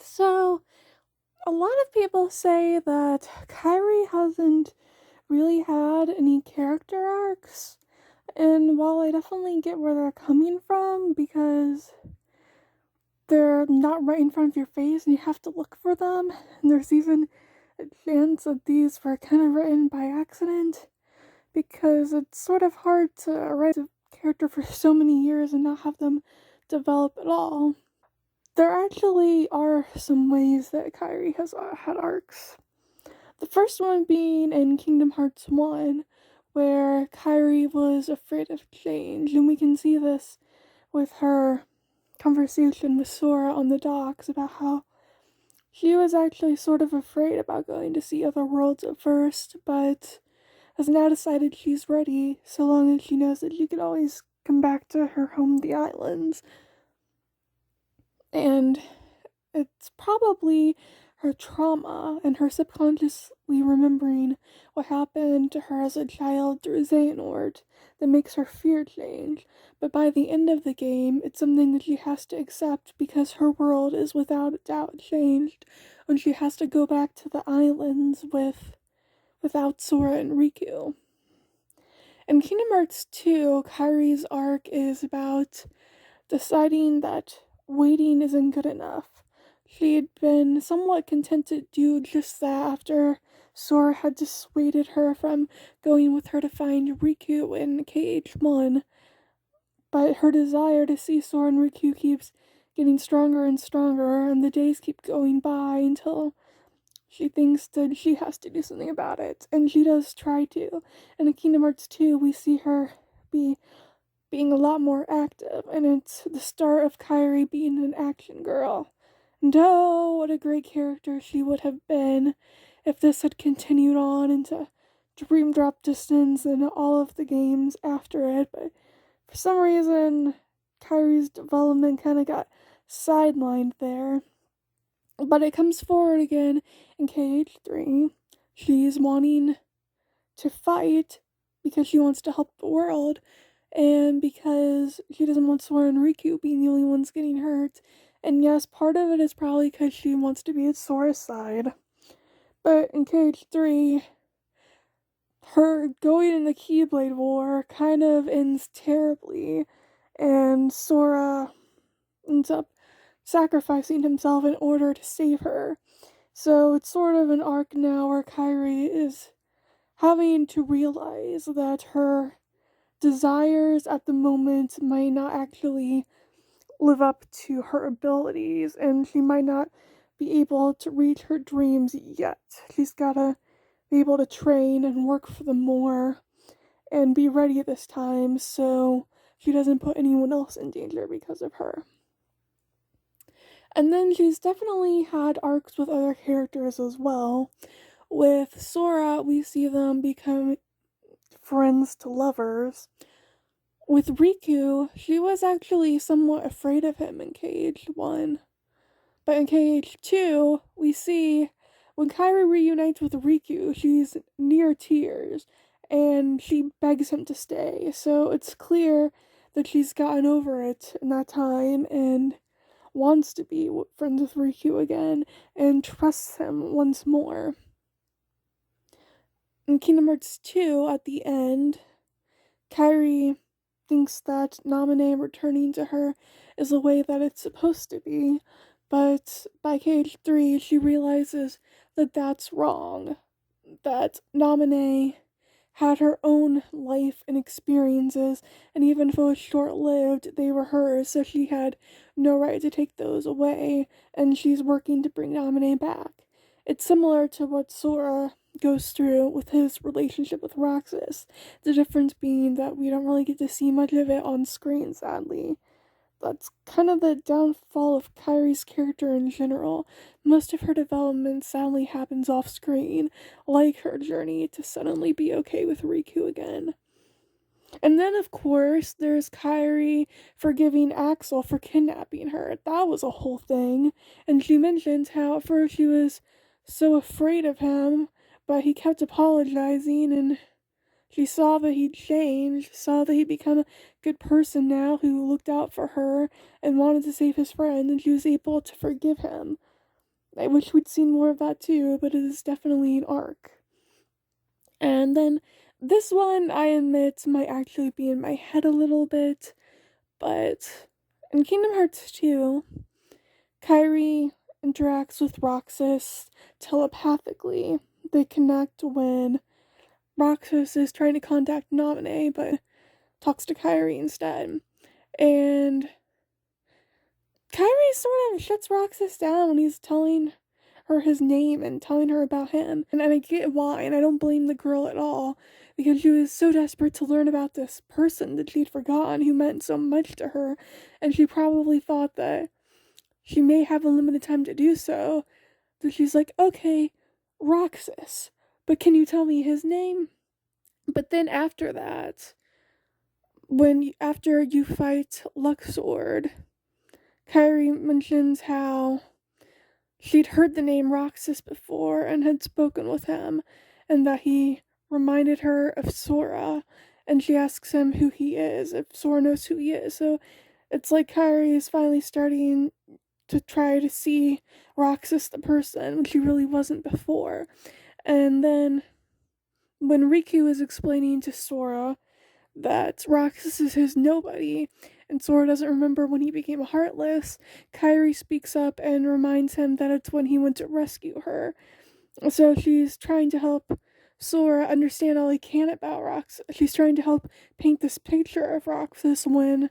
So, a lot of people say that Kairi hasn't really had any character arcs, and while I definitely get where they're coming from because they're not right in front of your face and you have to look for them, and there's even a chance that these were kind of written by accident because it's sort of hard to write a character for so many years and not have them develop at all. There actually are some ways that Kairi has had arcs. The first one being in Kingdom Hearts 1, where Kairi was afraid of change, and we can see this with her conversation with Sora on the docks about how she was actually sort of afraid about going to see other worlds at first, but has now decided she's ready so long as she knows that she can always come back to her home, the islands. And it's probably her trauma and her subconsciously remembering what happened to her as a child through Xehanort that makes her fear change. But by the end of the game, it's something that she has to accept because her world is without a doubt changed when she has to go back to the islands without Sora and Riku. In Kingdom Hearts 2, Kairi's arc is about deciding that waiting isn't good enough. She had been somewhat content to do just that after Sora had dissuaded her from going with her to find Riku in KHIII, but her desire to see Sora and Riku keeps getting stronger and stronger, and the days keep going by until she thinks that she has to do something about it, and she does try to. And in Kingdom Hearts 2, we see her being a lot more active, and it's the start of Kairi being an action girl. And oh, what a great character she would have been if this had continued on into Dream Drop Distance and all of the games after it, but for some reason, Kairi's development kind of got sidelined there. But it comes forward again in KH3. She's wanting to fight because she wants to help the world, and because she doesn't want Sora and Riku being the only ones getting hurt. And yes, part of it is probably because she wants to be at Sora's side. But in KH3, her going in the Keyblade War kind of ends terribly, and Sora ends up sacrificing himself in order to save her. So it's sort of an arc now where Kairi is having to realize that her desires at the moment might not actually live up to her abilities, and she might not be able to reach her dreams yet. She's gotta be able to train and work for them more and be ready this time so she doesn't put anyone else in danger because of her. And then she's definitely had arcs with other characters as well. With Sora, we see them become friends to lovers. With Riku, she was actually somewhat afraid of him in KH1. But in KH2, we see when Kairi reunites with Riku, she's near tears and she begs him to stay. So it's clear that she's gotten over it in that time and wants to be friends with Riku again and trusts him once more. In Kingdom Hearts 2, at the end, Kairi thinks that Naminé returning to her is the way that it's supposed to be, but by KH3 she realizes that that's wrong, that Naminé had her own life and experiences, and even if it was short-lived, they were hers, so she had no right to take those away, and she's working to bring Naminé back. It's similar to what Sora goes through with his relationship with Roxas, the difference being that we don't really get to see much of it on screen, sadly. That's kind of the downfall of Kairi's character in general. Most of her development sadly happens off screen, like her journey to suddenly be okay with Riku again. And then, of course, there's Kairi forgiving Axel for kidnapping her. That was a whole thing. And she mentions how at first she was so afraid of him, but he kept apologizing, and she saw that he'd changed, saw that he'd become a good person now who looked out for her and wanted to save his friend, and she was able to forgive him. I wish we'd seen more of that too, but it is definitely an arc. And then this one, I admit, might actually be in my head a little bit, but in Kingdom Hearts 2, Kairi interacts with Roxas telepathically. They connect when Roxas is trying to contact Naminé, but talks to Kairi instead. And Kairi sort of shuts Roxas down when he's telling her his name and telling her about him. And I get why, and I don't blame the girl at all, because she was so desperate to learn about this person that she'd forgotten who meant so much to her, and she probably thought that she may have a limited time to do so. So she's like, okay, Roxas, but can you tell me his name? But then after that, after you fight Luxord, Kairi mentions how she'd heard the name Roxas before and had spoken with him, and that he reminded her of Sora, and she asks him who he is, if Sora knows who he is. So it's like Kairi is finally starting to try to see Roxas the person when she really wasn't before. And then when Riku is explaining to Sora that Roxas is his nobody, and Sora doesn't remember when he became heartless, Kairi speaks up and reminds him that it's when he went to rescue her. So she's trying to help Sora understand all he can about Roxas. She's trying to help paint this picture of Roxas when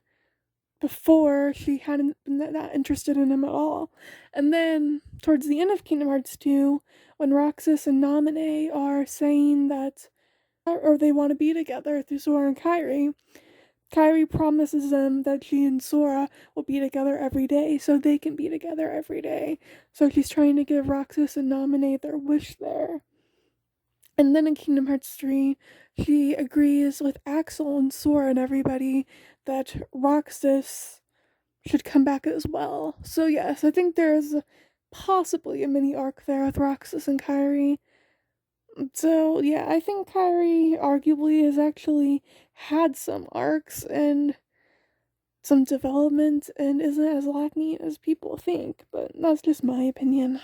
before she hadn't been that interested in him at all. And then towards the end of Kingdom Hearts 2, when Roxas and Naminé are saying that or they want to be together through Sora and Kairi, Kairi promises them that she and Sora will be together every day so they can be together every day. So she's trying to give Roxas and Naminé their wish there. And then in Kingdom Hearts 3, she agrees with Axel and Sora and everybody that Roxas should come back as well. So yes, I think there's possibly a mini arc there with Roxas and Kairi. So yeah, I think Kairi arguably has actually had some arcs and some development and isn't as lacking as people think, but that's just my opinion.